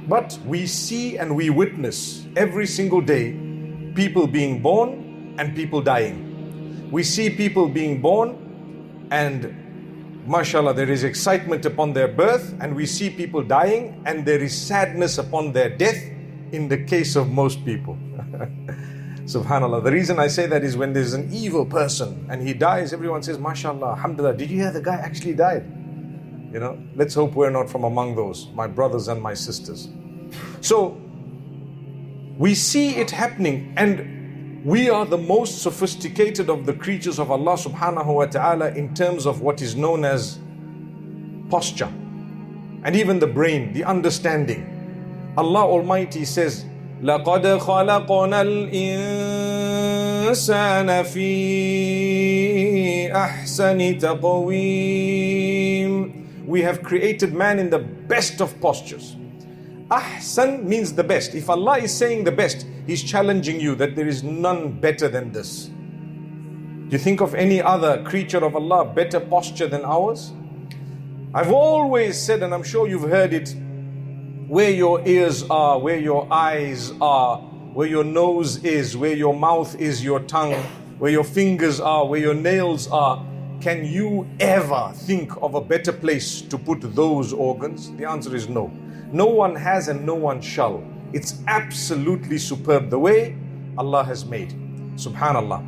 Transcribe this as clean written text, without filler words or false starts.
But we see and we witness every single day people being born and people dying. We see people being born and mashallah, there is excitement upon their birth, and we see people dying and there is sadness upon their death in the case of most people. Subhanallah. The reason I say that is when there's an evil person and he dies, everyone says, mashallah, alhamdulillah, did you hear the guy actually died? You know, let's hope we're not from among those, my brothers and my sisters. So we see it happening, and we are the most sophisticated of the creatures of Allah subhanahu wa ta'ala in terms of what is known as posture and even the brain, the understanding. Allah Almighty says, لَقَدْ خَلَقْنَا الْإِنسَانَ فِي أَحْسَنِ تَقْوِيمٍ. We have created man in the best of postures. Ahsan means the best. If Allah is saying the best, He's challenging you that there is none better than this. Do you think of any other creature of Allah better posture than ours? I've always said, and I'm sure you've heard it, where your ears are, where your eyes are, where your nose is, where your mouth is, your tongue, where your fingers are, where your nails are. Can you ever think of a better place to put those organs? The answer is no. No one has and no one shall. It's absolutely superb the way Allah has made. Subhanallah.